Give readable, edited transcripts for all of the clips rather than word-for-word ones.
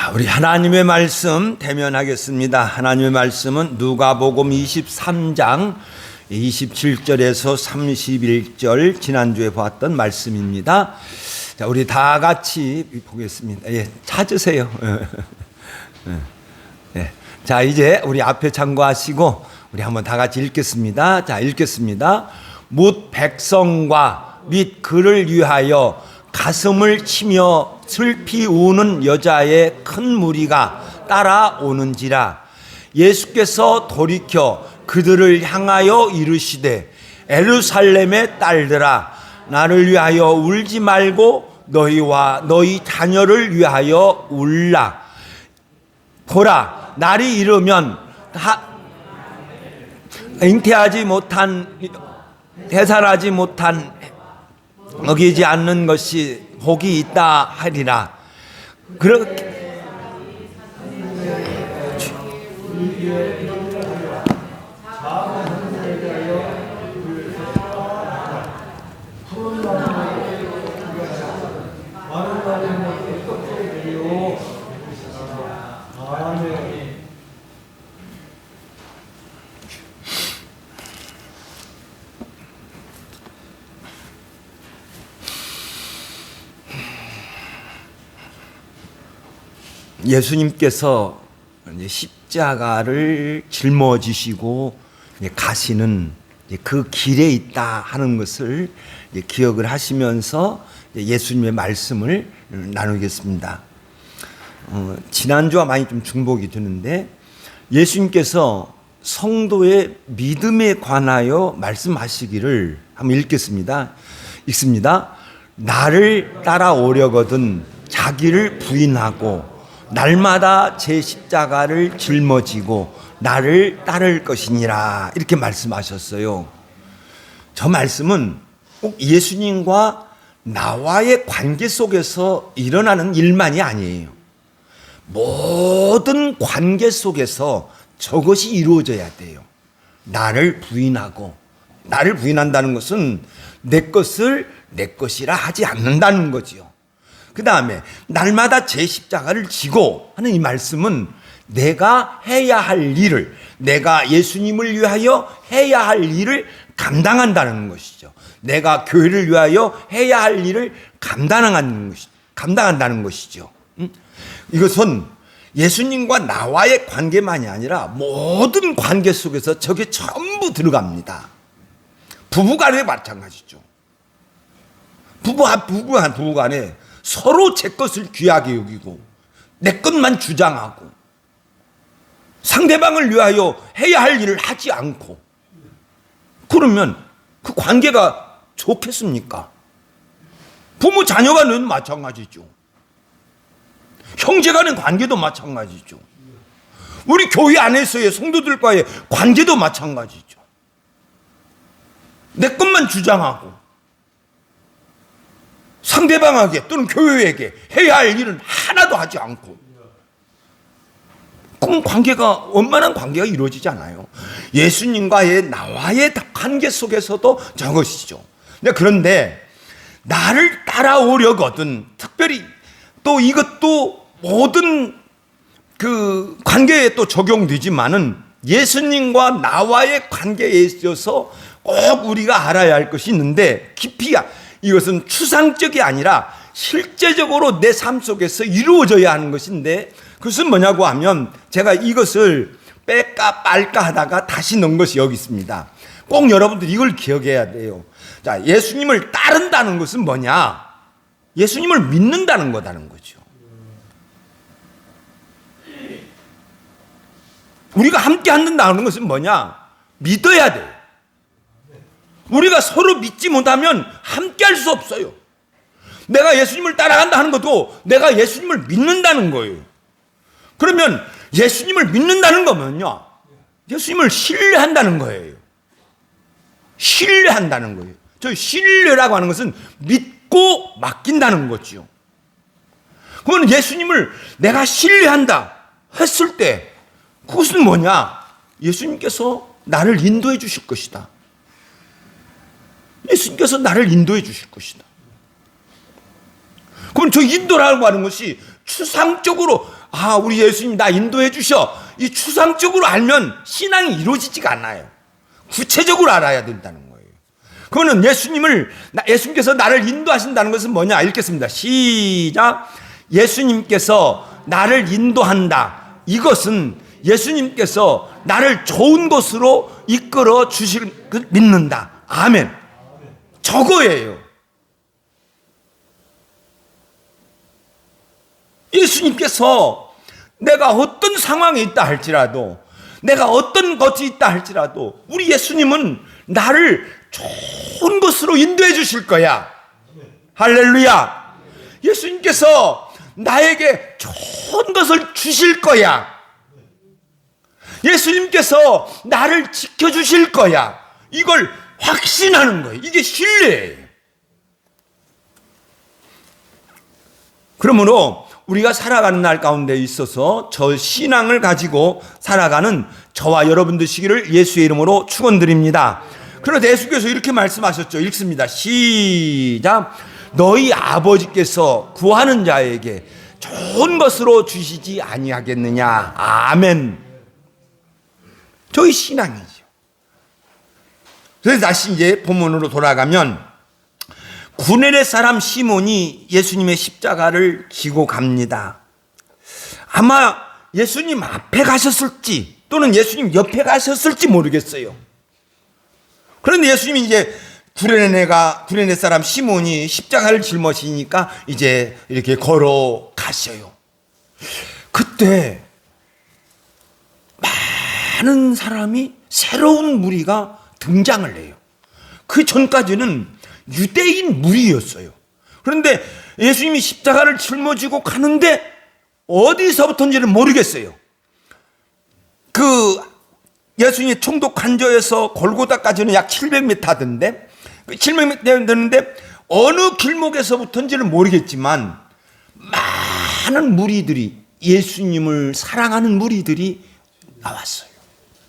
자, 우리 하나님의 말씀 대면하겠습니다. 하나님의 말씀은 누가복음 23장 27절에서 31절 지난주에 보았던 말씀입니다. 자, 우리 다 같이 보겠습니다. 예, 찾으세요. 예. 자, 이제 우리 앞에 참고하시고 우리 한번 다 같이 읽겠습니다. 자, 읽겠습니다. 뭇 백성과 및 그를 위하여 가슴을 치며 슬피 우는 여자의 큰 무리가 따라오는지라. 예수께서 돌이켜 그들을 향하여 이르시되 예루살렘의 딸들아, 나를 위하여 울지 말고 너희와 너희 자녀를 위하여 울라. 보라, 날이 이르면 잉태하지 못한, 대살하지 못한, 먹이지 않는 것이 복이 있다 하리라. 그렇게 예수님께서 십자가를 짊어지시고 가시는 그 길에 있다 하는 것을 기억을 하시면서 예수님의 말씀을 나누겠습니다. 지난주와 많이 좀 중복이 되는데, 예수님께서 성도의 믿음에 관하여 말씀하시기를 한번 읽겠습니다. 읽습니다. 나를 따라오려거든 자기를 부인하고 날마다 제 십자가를 짊어지고 나를 따를 것이니라, 이렇게 말씀하셨어요. 저 말씀은 꼭 예수님과 나와의 관계 속에서 일어나는 일만이 아니에요. 모든 관계 속에서 저것이 이루어져야 돼요. 나를 부인하고, 나를 부인한다는 것은 내 것을 내 것이라 하지 않는다는 거지요. 그 다음에 날마다 제 십자가를 지고 하는 이 말씀은 내가 해야 할 일을, 내가 예수님을 위하여 해야 할 일을 감당한다는 것이죠. 내가 교회를 위하여 해야 할 일을 감당한다는 것이죠. 이것은 예수님과 나와의 관계만이 아니라 모든 관계 속에서 저게 전부 들어갑니다. 부부간에 마찬가지죠. 부부간에 서로 제 것을 귀하게 여기고 내 것만 주장하고 상대방을 위하여 해야 할 일을 하지 않고, 그러면 그 관계가 좋겠습니까? 부모 자녀 간은 마찬가지죠. 형제 간의 관계도 마찬가지죠. 우리 교회 안에서의 성도들과의 관계도 마찬가지죠. 내 것만 주장하고 상대방에게 또는 교회에게 해야 할 일은 하나도 하지 않고, 그럼 관계가, 원만한 관계가 이루어지지 않아요. 예수님과의 나와의 관계 속에서도 저것이죠. 그런데 나를 따라오려거든, 특별히 또 이것도 모든 그 관계에 또 적용되지만은 예수님과 나와의 관계에 있어서 꼭 우리가 알아야 할 것이 있는데, 깊이 이것은 추상적이 아니라 실제적으로 내 삶 속에서 이루어져야 하는 것인데, 그것은 뭐냐고 하면 제가 이것을 뺄까 말까 하다가 다시 넣은 것이 여기 있습니다. 꼭 여러분들 이걸 기억해야 돼요. 자, 예수님을 따른다는 것은 뭐냐? 예수님을 믿는다는 거다는 거죠. 우리가 함께 한다는 것은 뭐냐? 믿어야 돼요. 우리가 서로 믿지 못하면 함께 할 수 없어요. 내가 예수님을 따라간다 하는 것도 내가 예수님을 믿는다는 거예요. 그러면 예수님을 믿는다는 거면요, 예수님을 신뢰한다는 거예요. 신뢰한다는 거예요. 저 신뢰라고 하는 것은 믿고 맡긴다는 거죠. 그러면 예수님을 내가 신뢰한다 했을 때 그것은 뭐냐? 예수님께서 나를 인도해 주실 것이다. 예수님께서 나를 인도해 주실 것이다. 그럼 저 인도라고 하는 것이 추상적으로 우리 예수님 나 인도해 주셔. 이 추상적으로 알면 신앙이 이루어지지가 않아요. 구체적으로 알아야 된다는 거예요. 그거는 예수님께서 나를 인도하신다는 것은 뭐냐? 읽겠습니다. 시작. 예수님께서 나를 인도한다. 이것은 예수님께서 나를 좋은 곳으로 이끌어 주실 걸 믿는다. 아멘. 저거예요. 예수님께서 내가 어떤 상황에 있다 할지라도, 내가 어떤 것이 있다 할지라도 우리 예수님은 나를 좋은 곳으로 인도해 주실 거야. 할렐루야. 예수님께서 나에게 좋은 것을 주실 거야. 예수님께서 나를 지켜주실 거야. 이걸 확신하는 거예요. 이게 신뢰예요. 그러므로 우리가 살아가는 날 가운데 있어서 저 신앙을 가지고 살아가는 저와 여러분 되시기를 예수의 이름으로 축원드립니다. 그런데 예수께서 이렇게 말씀하셨죠. 읽습니다. 시작. 너희 아버지께서 구하는 자에게 좋은 것으로 주시지 아니하겠느냐. 아멘. 저희 신앙이죠. 그래서 다시 이제 본문으로 돌아가면 구레네 사람 시몬이 예수님의 십자가를 지고 갑니다. 아마 예수님 앞에 가셨을지 또는 예수님 옆에 가셨을지 모르겠어요. 그런데 예수님이 이제 구레네 사람 시몬이 십자가를 짊어지니까 이제 이렇게 걸어가셔요. 그때 많은 사람이, 새로운 무리가 등장을 해요. 그 전까지는 유대인 무리였어요. 그런데 예수님이 십자가를 짊어지고 가는데 어디서부터인지는 모르겠어요. 그 예수님이 총독 관저에서 골고다까지는 약 700m던데 700m 되는데 어느 길목에서부터인지는 모르겠지만 많은 무리들이, 예수님을 사랑하는 무리들이 나왔어요.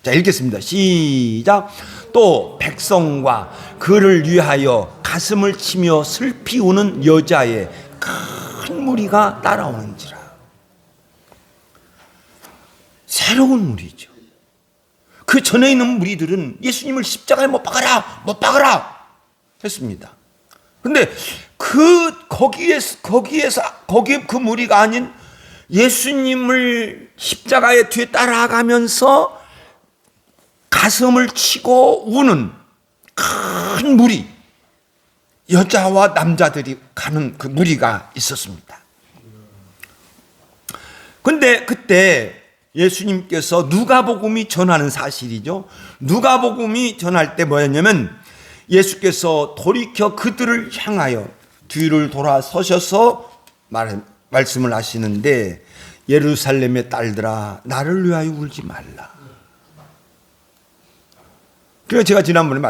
자, 읽겠습니다. 시작. 또 백성과 그를 위하여 가슴을 치며 슬피 우는 여자의 큰 무리가 따라오는지라. 새로운 무리죠. 그 전에 있는 무리들은 예수님을 십자가에 못 박아라, 못 박아라 했습니다. 근데 거기에 그 무리가 아닌 예수님을 십자가의 뒤에 따라가면서 가슴을 치고 우는 큰 무리, 여자와 남자들이 가는 그 무리가 있었습니다. 근데 그때 예수님께서 누가복음이 전하는 사실이죠. 누가복음이 전할 때 뭐였냐면 예수께서 돌이켜 그들을 향하여 뒤를 돌아서셔서 말씀을 하시는데, 예루살렘의 딸들아 나를 위하여 울지 말라. 그래서 제가 지난번에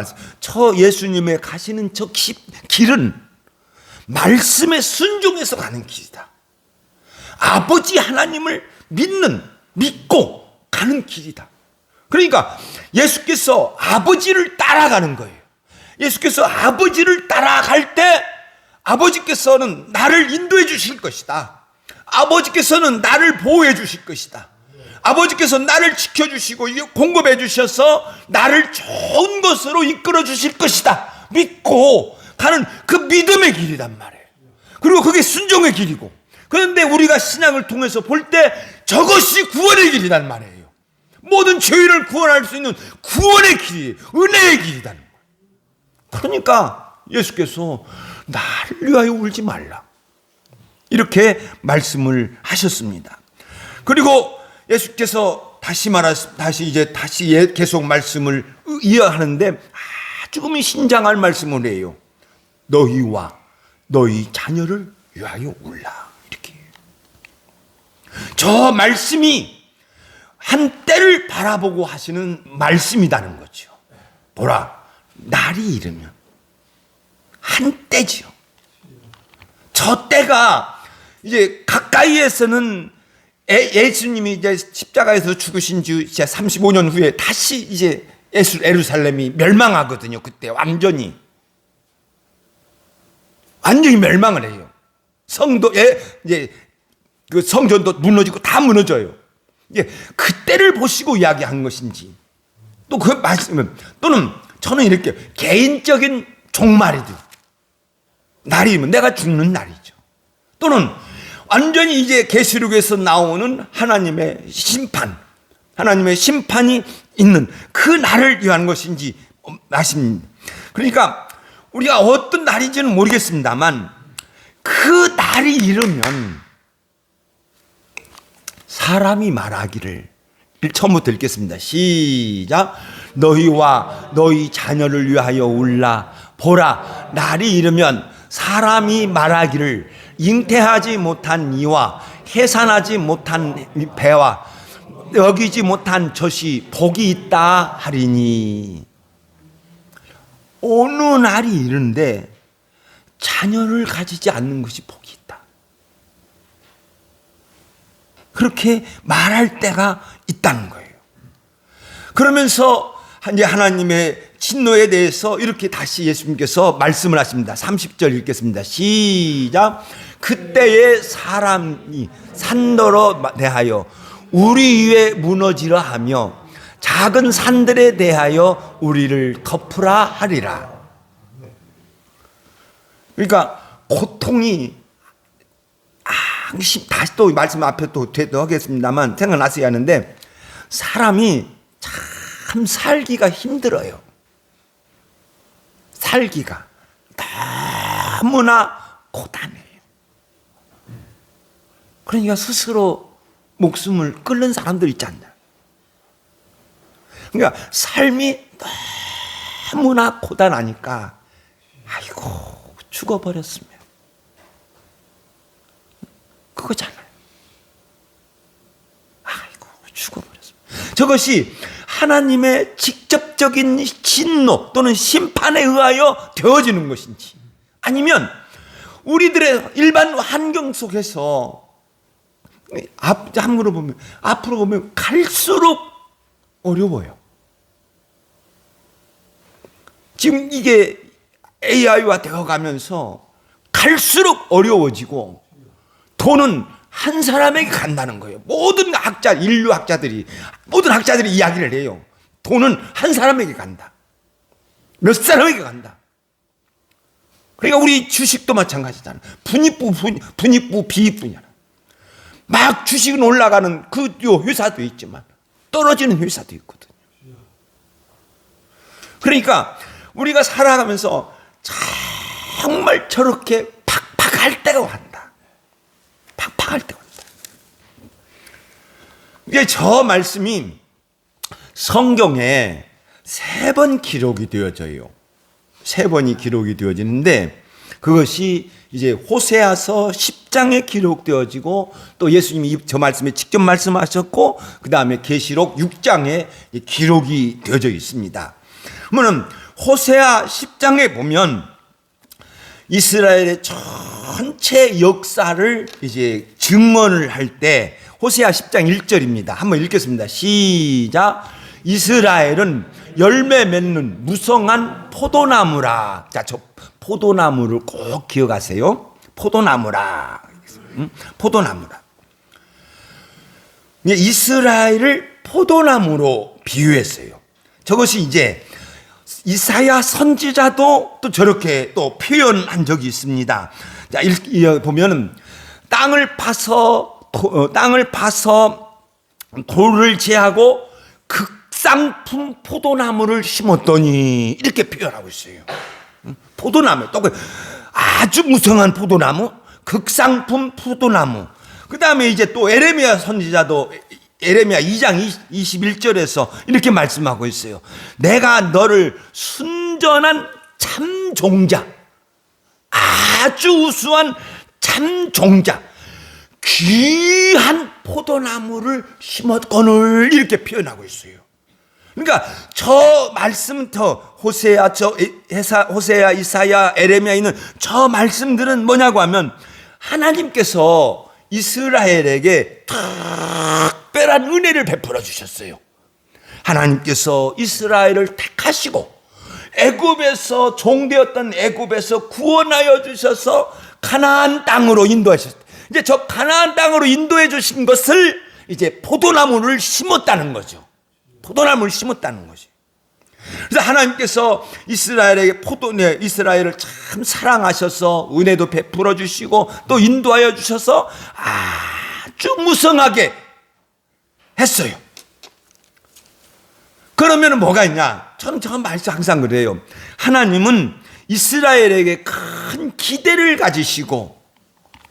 저 예수님의 가시는 저 길은 말씀에 순종해서 가는 길이다. 아버지 하나님을 믿고 가는 길이다. 그러니까 예수께서 아버지를 따라가는 거예요. 예수께서 아버지를 따라갈 때 아버지께서는 나를 인도해 주실 것이다. 아버지께서는 나를 보호해 주실 것이다. 아버지께서 나를 지켜주시고 공급해 주셔서 나를 좋은 것으로 이끌어 주실 것이다. 믿고 가는 그 믿음의 길이란 말이에요. 그리고 그게 순종의 길이고, 그런데 우리가 신앙을 통해서 볼 때 저것이 구원의 길이란 말이에요. 모든 죄인을 구원할 수 있는 구원의 길이, 은혜의 길이라는 거예요. 그러니까 예수께서 나를 위하여 울지 말라, 이렇게 말씀을 하셨습니다. 그리고 예수께서 다시 계속 말씀을 이어하는데 아주 신장할 말씀을 해요. 너희와 너희 자녀를 위하여 울라, 이렇게. 저 말씀이 한 때를 바라보고 하시는 말씀이라는 거죠. 보라, 날이 이르면 한 때지요. 저 때가 이제 가까이에서는 예수님이 이제 십자가에서 죽으신 지 이제 35년 후에 다시 이제 예루살렘이 멸망하거든요. 그때 완전히 멸망을 해요. 성도에 이제 그 성전도 무너지고 다 무너져요. 이게 그때를 보시고 이야기한 것인지, 또 그 말씀은, 또는 저는 이렇게 개인적인 종말이든 날이면 내가 죽는 날이죠. 또는 완전히 이제 계시록에서 나오는 하나님의 심판이 있는 그 날을 위한 것인지 아십니다. 그러니까 우리가 어떤 날인지는 모르겠습니다만 그 날이 이르면 사람이 말하기를, 처음부터 읽겠습니다. 시작. 너희와 너희 자녀를 위하여 울라. 보라, 날이 이르면 사람이 말하기를 잉태하지 못한 이와 해산하지 못한 배와 여기지 못한 젖이 복이 있다 하리니. 어느 날이 이른데 자녀를 가지지 않는 것이 복이 있다, 그렇게 말할 때가 있다는 거예요. 그러면서 이제 하나님의 진노에 대해서 이렇게 다시 예수님께서 말씀을 하십니다. 30절 읽겠습니다. 시작. 그때의 사람이 산더러 대하여 우리 위에 무너지려 하며 작은 산들에 대하여 우리를 덮으라 하리라. 그러니까 고통이 다시 또 말씀 앞에 또 하겠습니다만 생각나서야 하는데, 사람이 참 살기가 힘들어요. 살기가 너무나 고단해요. 그러니까 스스로 목숨을 끊는 사람들 있지 않나. 그러니까 삶이 너무나 고단하니까 아이고 죽어버렸으면, 그거잖아요. 아이고 죽어버렸으면. 저것이 하나님의 직접적인 진노 또는 심판에 의하여 되어지는 것인지, 아니면 우리들의 일반 환경 속에서 앞으로 보면 갈수록 어려워요. 지금 이게 AI화 되어가면서 갈수록 어려워지고 돈은 한 사람에게 간다는 거예요. 모든 인류 학자들이, 모든 학자들이 이야기를 해요. 돈은 한 사람에게 간다. 몇 사람에게 간다. 그러니까 우리 주식도 마찬가지잖아. 분익부, 비익부냐. 막 주식은 올라가는 그 회사도 있지만 떨어지는 회사도 있거든요. 그러니까 우리가 살아가면서 정말 저렇게 팍팍할 때가 왔다. 팍팍할 때가 왔다. 이게 저 말씀이 성경에 3번 기록이 되어져요. 3번이 기록이 되어지는데, 그것이 이제 호세아서 10장에 기록되어지고, 또 예수님이 저 말씀에 직접 말씀하셨고, 그 다음에 계시록 6장에 기록이 되어져 있습니다. 그러면 호세아 10장에 보면 이스라엘의 전체 역사를 이제 증언을 할 때, 호세아 10장 1절입니다. 한번 읽겠습니다. 시작. 이스라엘은 열매 맺는 무성한 포도나무라. 자, 저 포도나무를 꼭 기억하세요. 포도나무라. 포도나무라. 이스라엘을 포도나무로 비유했어요. 저것이 이제 이사야 선지자도 또 저렇게 또 표현한 적이 있습니다. 자, 보면은 땅을 파서 돌을 제하고 극상품 포도나무를 심었더니, 이렇게 표현하고 있어요. 포도나무, 또 아주 무성한 포도나무, 극상품 포도나무. 그 다음에 이제 또 에레미야 선지자도 에레미야 2장 21절에서 이렇게 말씀하고 있어요. 내가 너를 순전한 참 종자, 아주 우수한 참 종자, 귀한 포도나무를 심었거늘, 이렇게 표현하고 있어요. 그러니까 저 말씀부터 호세아, 이사야, 에레미야 있는 저 말씀들은 뭐냐고 하면, 하나님께서 이스라엘에게 특별한 은혜를 베풀어 주셨어요. 하나님께서 이스라엘을 택하시고 애굽에서 종되었던 애굽에서 구원하여 주셔서 가나안 땅으로 인도하셨어요. 이제 저 가나안 땅으로 인도해 주신 것을 이제 포도나무를 심었다는 거죠. 포도나무를 심었다는 것이. 그래서 하나님께서 이스라엘에게 이스라엘을 참 사랑하셔서 은혜도 베풀어 주시고 또 인도하여 주셔서 아주 무성하게 했어요. 그러면 뭐가 있냐? 저는 저 말씀 항상 그래요. 하나님은 이스라엘에게 큰 기대를 가지시고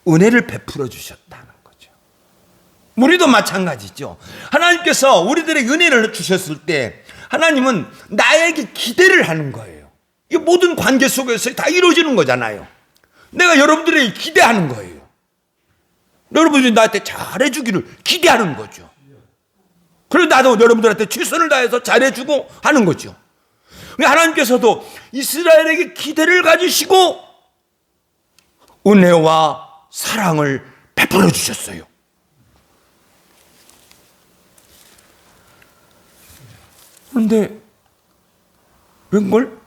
은혜를 베풀어 주셨다는 거죠. 우리도 마찬가지죠. 하나님께서 우리들에게 은혜를 주셨을 때 하나님은 나에게 기대를 하는 거예요. 이 모든 관계 속에서 다 이루어지는 거잖아요. 내가 여러분들에게 기대하는 거예요. 여러분들이 나한테 잘해주기를 기대하는 거죠. 그리고 나도 여러분들한테 최선을 다해서 잘해주고 하는 거죠. 하나님께서도 이스라엘에게 기대를 가지시고 은혜와 사랑을 베풀어 주셨어요. 그런데 웬걸?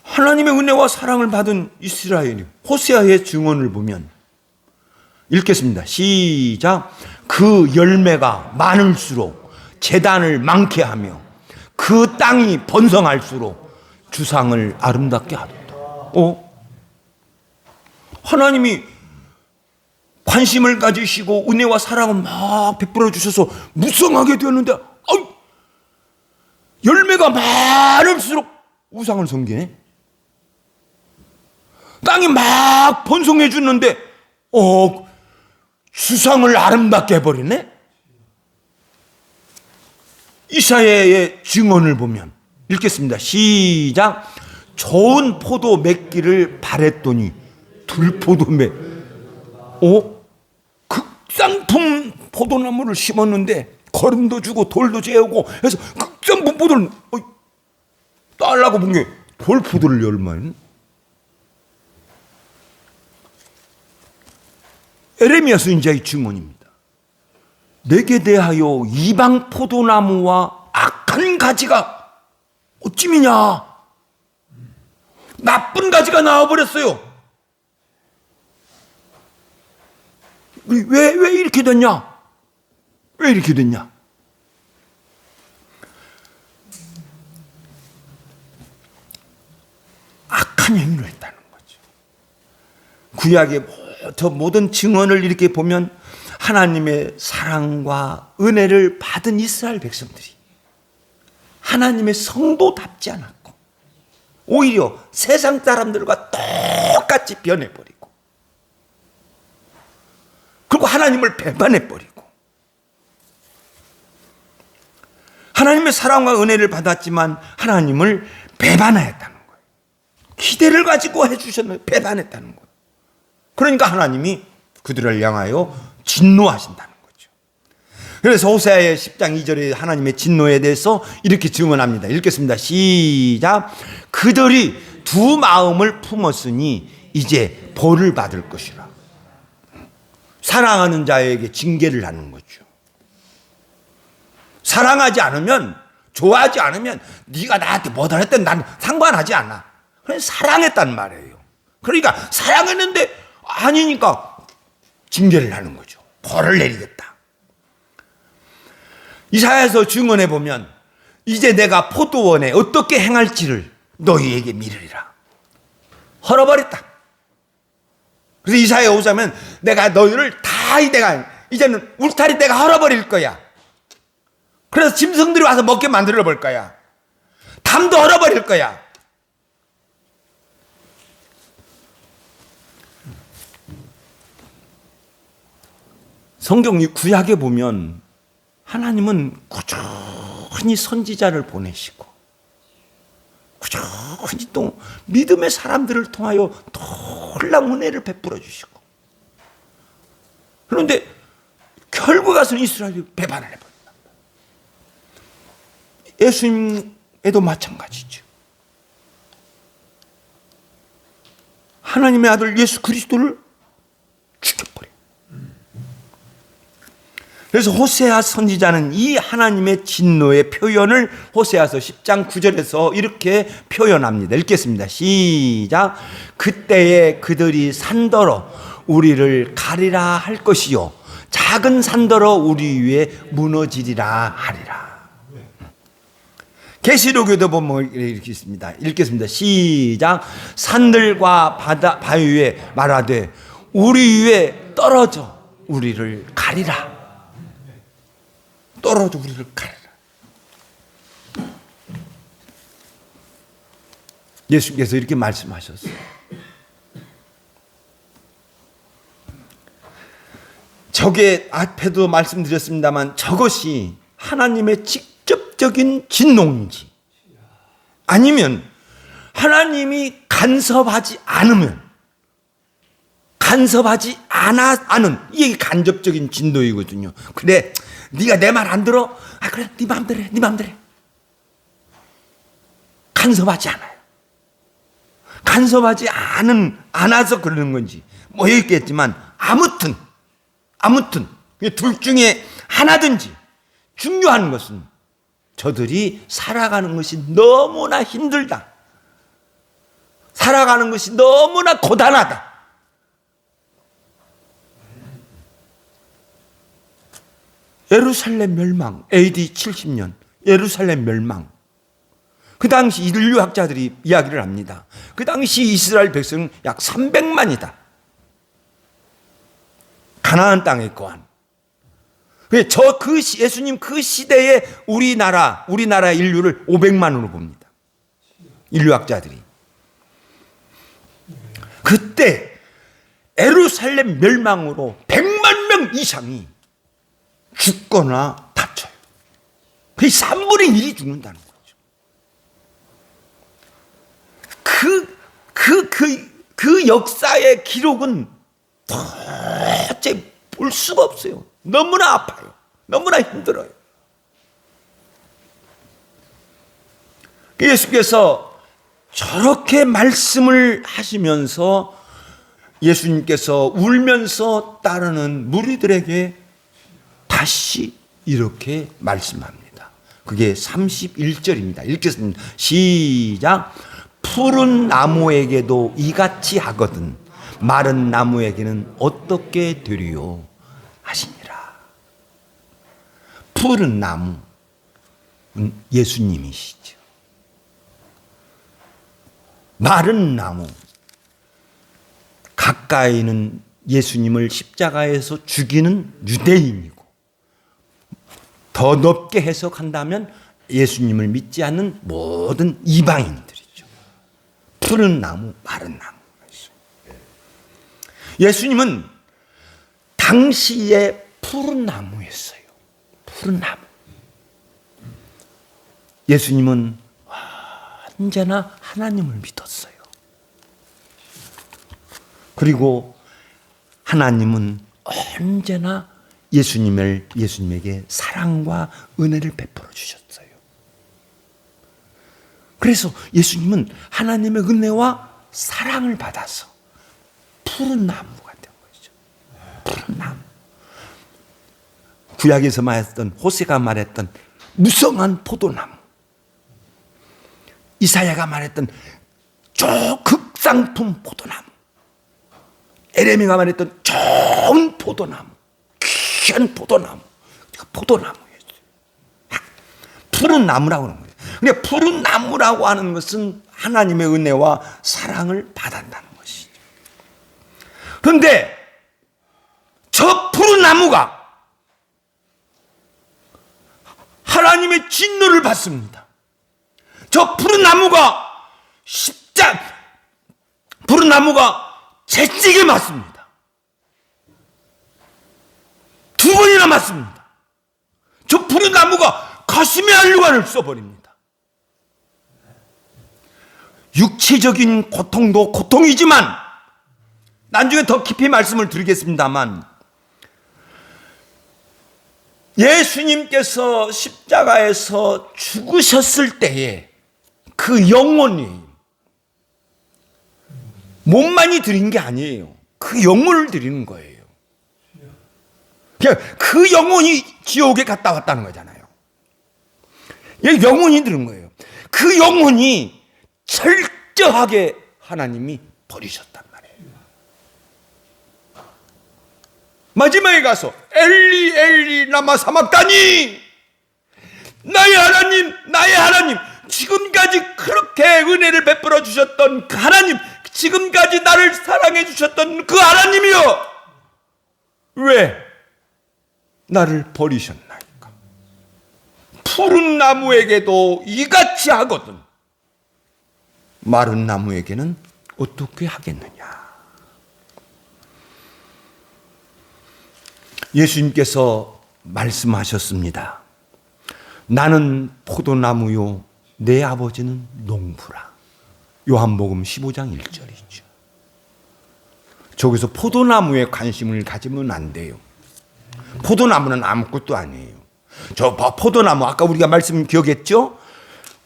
하나님의 은혜와 사랑을 받은 이스라엘이 호세아의 증언을 보면 읽겠습니다. 시작. 그 열매가 많을수록 재단을 많게 하며 그 땅이 번성할수록 주상을 아름답게 하도다. 하나님이 관심을 가지시고 은혜와 사랑을 막 베풀어 주셔서 무성하게 되었는데 열매가 많을수록 우상을 섬기네. 땅이 막 번성해 주는데 주상을 아름답게 해버리네. 이사야의 증언을 보면 읽겠습니다. 시작. 좋은 포도 맺기를 바랬더니 들포도 극상품 포도나무를 심었는데 거름도 주고 돌도 재우고 해서 극상품 포도를 따려고 본 게 돌포도를 열면 에레미야 선지자의 증언입니다. 내게 대하여 이방 포도나무와 악한 가지가 어찌미냐? 나쁜 가지가 나와버렸어요. 왜 이렇게 됐냐? 왜 이렇게 됐냐? 악한 행위를 했다는 거죠. 구약의 저 모든 증언을 이렇게 보면 하나님의 사랑과 은혜를 받은 이스라엘 백성들이 하나님의 성도답지 않았고 오히려 세상 사람들과 똑같이 변해버리고 그리고 하나님을 배반해버리고 하나님의 사랑과 은혜를 받았지만 하나님을 배반하였다는 거예요. 기대를 가지고 해주셨는데 배반했다는 거예요. 그러니까 하나님이 그들을 향하여 진노하신다는 거죠. 그래서 호세아의 10장 2절에 하나님의 진노에 대해서 이렇게 증언합니다. 읽겠습니다. 시작. 그들이 두 마음을 품었으니 이제 벌을 받을 것이라. 사랑하는 자에게 징계를 하는 거죠. 사랑하지 않으면, 좋아하지 않으면 네가 나한테 뭐다 했든 난 상관하지 않아. 그냥 사랑했단 말이에요. 그러니까 사랑했는데 아니니까 징계를 하는 거죠. 벌을 내리겠다. 이사야에서 증언해 보면 이제 내가 포도원에 어떻게 행할지를 너희에게 미르리라. 헐어버렸다. 그래서 이사야에 오자면 내가 너희를 다 이제는 울타리 내가 헐어버릴 거야. 그래서 짐승들이 와서 먹게 만들어 볼 거야. 담도 헐어버릴 거야. 성경 구약에 보면 하나님은 꾸준히 선지자를 보내시고 꾸준히 또 믿음의 사람들을 통하여 놀라운 은혜를 베풀어 주시고 그런데 결국 가서는 이스라엘이 배반을 해버립니다. 예수님에도 마찬가지죠. 하나님의 아들 예수 그리스도를 죽여버려요. 그래서 호세아 선지자는 이 하나님의 진노의 표현을 호세아서 10장 9절에서 이렇게 표현합니다. 읽겠습니다. 시작. 그때에 그들이 산더러 우리를 가리라 할 것이요 작은 산더러 우리 위에 무너지리라 하리라. 계시록에도 보면 이렇게 있습니다. 읽겠습니다. 시작. 산들과 바위 위에 말하되 우리 위에 떨어져 우리를 가리라. 떨어져 우리를 가리라. 예수께서 이렇게 말씀하셨어요. 저게 앞에도 말씀드렸습니다만 저것이 하나님의 직접적인 진노인지 아니면 하나님이 간섭하지 않으면 간섭하지 않은 이게 간접적인 진노이거든요. 그래 네가 내 말 안 들어? 아 그래 네 마음대로 해. 네 마음대로 해. 간섭하지 않아요. 간섭하지 않아서 그러는 건지 뭐였겠지만 아무튼 둘 중에 하나든지 중요한 것은 저들이 살아가는 것이 너무나 힘들다. 살아가는 것이 너무나 고단하다. 예루살렘 멸망, AD 70년 예루살렘 멸망. 그 당시 인류학자들이 이야기를 합니다. 그 당시 이스라엘 백성은 약 300만이다. 가나안 땅에 거한. 예수님 그 시대에 우리나라 인류를 500만으로 봅니다. 인류학자들이. 그때 예루살렘 멸망으로 100만 명 이상이 죽거나 다쳐요. 그 3분의 1이 죽는다는 거죠. 그 역사의 기록은 도대체 볼 수가 없어요. 너무나 아파요. 너무나 힘들어요. 예수께서 저렇게 말씀을 하시면서 예수님께서 울면서 따르는 무리들에게 다시 이렇게 말씀합니다. 그게 31절입니다. 읽겠습니다. 시작. 푸른 나무에게도 이같이 하거든 마른 나무에게는 어떻게 되리요 하시니라. 푸른 나무는 예수님이시죠. 마른 나무, 가까이는 예수님을 십자가에서 죽이는 유대인이고 더 높게 해석한다면 예수님을 믿지 않는 모든 이방인들이죠. 푸른 나무, 마른 나무. 예수님은 당시에 푸른 나무였어요. 푸른 나무. 예수님은 언제나 하나님을 믿었어요. 그리고 하나님은 언제나 예수님에게 사랑과 은혜를 베풀어 주셨어요. 그래서 예수님은 하나님의 은혜와 사랑을 받아서 푸른 나무가 된 거죠. 푸른 나무. 구약에서 말했던 호세가 말했던 무성한 포도나무. 이사야가 말했던 극상품 포도나무. 에레미야가 말했던 좋은 포도나무. 귀한 포도나무. 포도나무였어요. 푸른 나무라고 하는 거예요. 근데 푸른 나무라고 하는 것은 하나님의 은혜와 사랑을 받았다는 것이죠. 그런데 저 푸른 나무가 하나님의 진노를 받습니다. 저 푸른 나무가 푸른 나무가 채찍에 맞습니다. 2번이나 맞습니다. 저 푸른 나무가 가슴에 알루관을 써버립니다. 육체적인 고통도 고통이지만 나중에 더 깊이 말씀을 드리겠습니다만 예수님께서 십자가에서 죽으셨을 때에 그 영혼이 몸만이 드린 게 아니에요. 그 영혼을 드리는 거예요. 그냥 그 영혼이 지옥에 갔다 왔다는 거잖아요. 영혼이 드는 거예요. 그 영혼이 철저하게 하나님이 버리셨단 말이에요. 마지막에 가서 엘리 엘리 라마 사막다니, 나의 하나님 나의 하나님, 지금까지 그렇게 은혜를 베풀어 주셨던 그 하나님, 지금까지 나를 사랑해 주셨던 그 하나님이여, 왜 나를 버리셨나이까? 푸른 나무에게도 이같이 하거든 마른 나무에게는 어떻게 하겠느냐. 예수님께서 말씀하셨습니다. 나는 포도나무요 내 아버지는 농부라. 요한복음 15장 1절이죠. 저기서 포도나무에 관심을 가지면 안 돼요. 포도나무는 아무것도 아니에요. 저 포도나무 아까 우리가 말씀 기억했죠?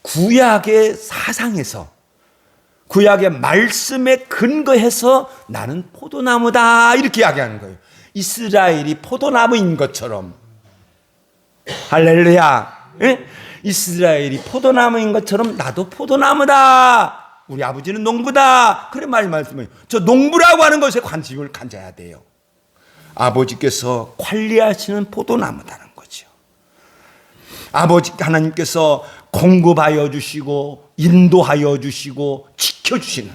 구약의 사상에서, 구약의 말씀에 근거해서 나는 포도나무다 이렇게 이야기하는 거예요. 이스라엘이 포도나무인 것처럼. 할렐루야. 예? 이스라엘이 포도나무인 것처럼 나도 포도나무다. 우리 아버지는 농부다. 그래 말씀해요. 저 농부라고 하는 것에 관심을 가져야 돼요. 아버지께서 관리하시는 포도나무다는 거죠. 아버지 하나님께서 공급하여 주시고 인도하여 주시고 지켜주시는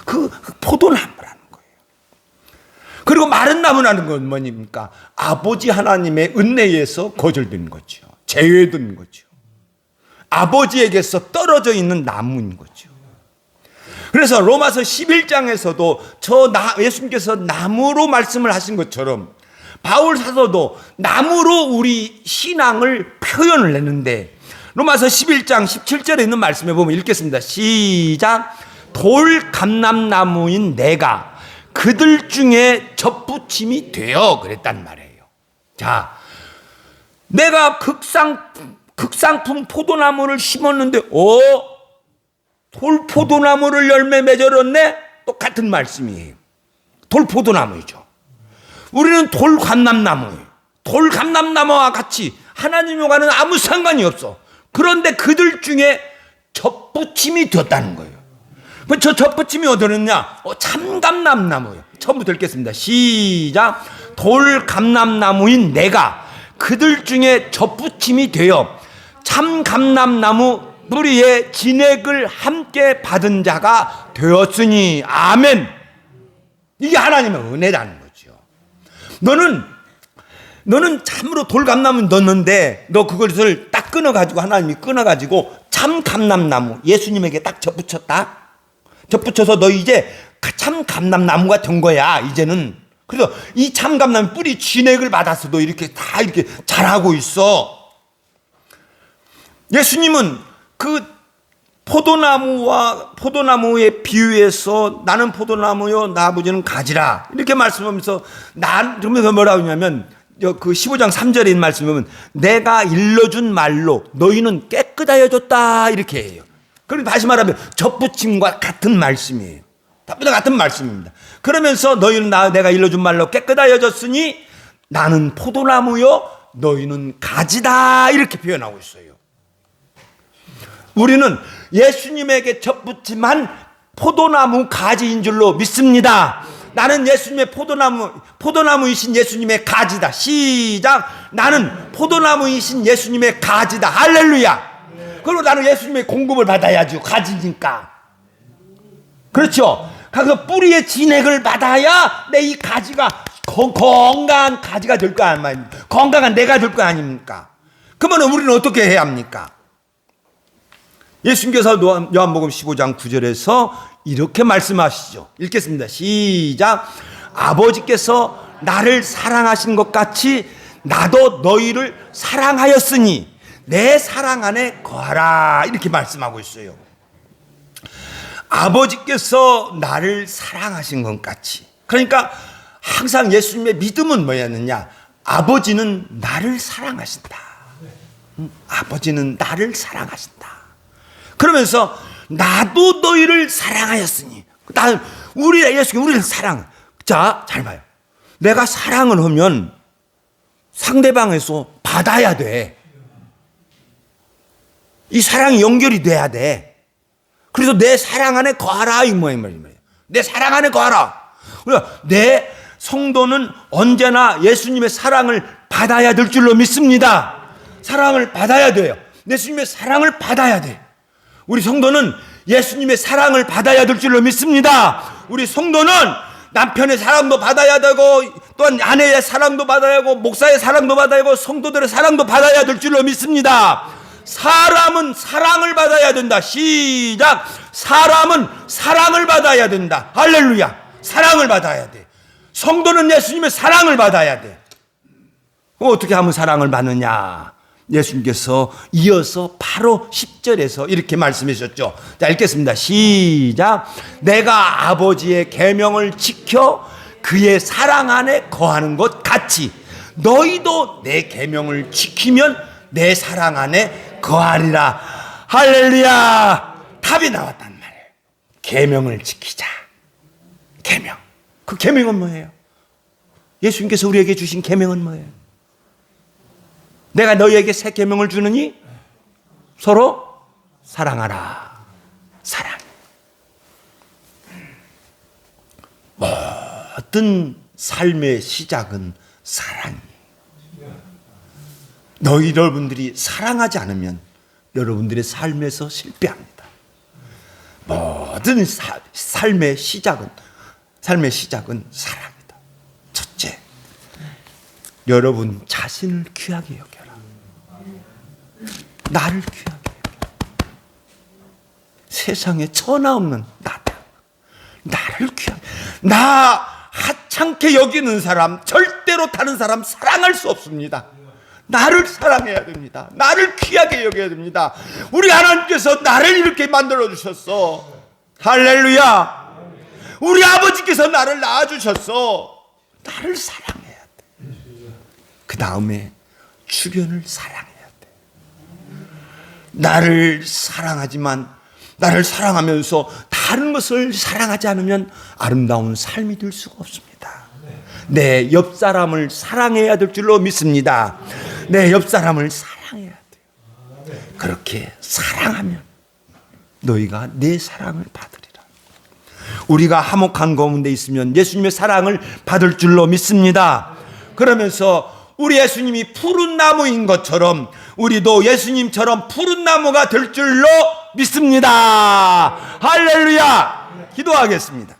그 포도나무라는 거예요. 그리고 마른 나무라는 건 뭐입니까? 아버지 하나님의 은혜에서 거절된 거죠. 제외된 거죠. 아버지에게서 떨어져 있는 나무인 거죠. 그래서 로마서 11장에서도 예수님께서 나무로 말씀을 하신 것처럼 바울 사도도 나무로 우리 신앙을 표현을 했는데, 로마서 11장 17절에 있는 말씀에 보면 읽겠습니다. 시작. 돌 감람나무인 내가 그들 중에 접붙임이 되어 그랬단 말이에요. 자, 내가 극상품 포도나무를 심었는데 돌포도나무를 열매 맺어렸네? 똑같은 말씀이에요. 돌포도나무이죠. 우리는 돌감람나무예요. 돌감람나무와 같이 하나님과는 아무 상관이 없어. 그런데 그들 중에 접붙임이 되었다는 거예요. 저 접붙임이 어디였냐? 참감람나무예요. 처음부터 읽겠습니다. 시작. 돌감람나무인 내가 그들 중에 접붙임이 되어 참감람나무 뿌리에 진액을 함께 받은 자가 되었으니. 아멘. 이게 하나님의 은혜라는 거죠. 너는 참으로 돌감나무 넣었는데 너 그것을 딱 끊어가지고, 하나님이 끊어가지고 참감람나무 예수님에게 딱 접붙였다. 접붙여서 너 이제 참감람나무가 된 거야 이제는. 그래서 이 참감나무 뿌리 진액을 받았어도 이렇게 다 이렇게 자라고 있어. 예수님은 그 포도나무에 비유해서 나는 포도나무요 나 아버지는 가지라 이렇게 말씀하면서, 그러면서 뭐라고 하냐면 그 15장 3절에 있는 말씀에 보면 내가 일러준 말로 너희는 깨끗하여졌다 이렇게 해요. 그럼 다시 말하면 접붙임과 같은 말씀이에요. 답보다 같은 말씀입니다. 그러면서 너희는 내가 일러준 말로 깨끗하여졌으니 나는 포도나무요 너희는 가지다 이렇게 표현하고 있어요. 우리는 예수님에게 접붙임한 포도나무 가지인 줄로 믿습니다. 나는 예수님의 포도나무이신 예수님의 가지다. 시작. 나는 포도나무이신 예수님의 가지다. 할렐루야. 그리고 나는 예수님의 공급을 받아야죠. 가지니까. 그렇죠. 그래서 뿌리의 진액을 받아야 내 이 가지가 건강한 가지가 될 거 아닙니까? 건강한 내가 될 거 아닙니까? 그러면 우리는 어떻게 해야 합니까? 예수님께서 요한복음 15장 9절에서 이렇게 말씀하시죠. 읽겠습니다. 시작. 아버지께서 나를 사랑하신 것 같이 나도 너희를 사랑하였으니 내 사랑 안에 거하라 이렇게 말씀하고 있어요. 아버지께서 나를 사랑하신 것 같이. 그러니까 항상 예수님의 믿음은 뭐였느냐? 아버지는 나를 사랑하신다. 아버지는 나를 사랑하신다. 그러면서 나도 너희를 사랑하였으니. 우리를 사랑. 자, 잘 봐요. 내가 사랑을 하면 상대방에서 받아야 돼. 이 사랑이 연결이 돼야 돼. 그래서 내 사랑 안에 거하라 이 말이에요. 내 사랑 안에 거하라. 그러니까 내 성도는 언제나 예수님의 사랑을 받아야 될 줄로 믿습니다. 사랑을 받아야 돼요. 예수님의 사랑을 받아야 돼. 우리 성도는 예수님의 사랑을 받아야 될 줄로 믿습니다. 우리 성도는 남편의 사랑도 받아야 되고, 또한 아내의 사랑도 받아야 하고, 목사의 사랑도 받아야 하고, 성도들의 사랑도 받아야 될 줄로 믿습니다. 사람은 사랑을 받아야 된다. 시작. 사람은 사랑을 받아야 된다. 할렐루야. 사랑을 받아야 돼. 성도는 예수님의 사랑을 받아야 돼. 어떻게 하면 사랑을 받느냐? 예수님께서 이어서 바로 10절에서 이렇게 말씀해 주셨죠. 자, 읽겠습니다. 시작. 내가 아버지의 계명을 지켜 그의 사랑 안에 거하는 것 같이 너희도 내 계명을 지키면 내 사랑 안에 거하리라. 할렐루야. 답이 나왔단 말이에요. 계명을 지키자. 계명. 그 계명은 뭐예요? 예수님께서 우리에게 주신 계명은 뭐예요? 내가 너희에게 새 계명을 주느니 서로 사랑하라. 사랑. 모든 삶의 시작은 사랑이에요. 여러분들이 사랑하지 않으면 여러분들의 삶에서 실패합니다. 모든 삶의 시작은 사랑이다. 첫째, 여러분 자신을 귀하게 여겨라. 나를 귀하게 여겨라. 세상에 천하 없는 나다. 나를 귀하게. 나 하찮게 여기는 사람, 절대로 다른 사람 사랑할 수 없습니다. 나를 사랑해야 됩니다. 나를 귀하게 여겨야 됩니다. 우리 하나님께서 나를 이렇게 만들어 주셨어. 할렐루야. 우리 아버지께서 나를 낳아주셨어. 나를 사랑해야 돼. 그 다음에 주변을 사랑해야 돼. 나를 사랑하지만 나를 사랑하면서 다른 것을 사랑하지 않으면 아름다운 삶이 될 수가 없습니다. 내 옆 사람을 사랑해야 될 줄로 믿습니다. 내 옆 사람을 사랑해야 돼요. 그렇게 사랑하면 너희가 내 사랑을 받으리라. 우리가 화목한 가운데 있으면 예수님의 사랑을 받을 줄로 믿습니다. 그러면서 우리 예수님이 푸른 나무인 것처럼 우리도 예수님처럼 푸른 나무가 될 줄로 믿습니다. 할렐루야. 기도하겠습니다.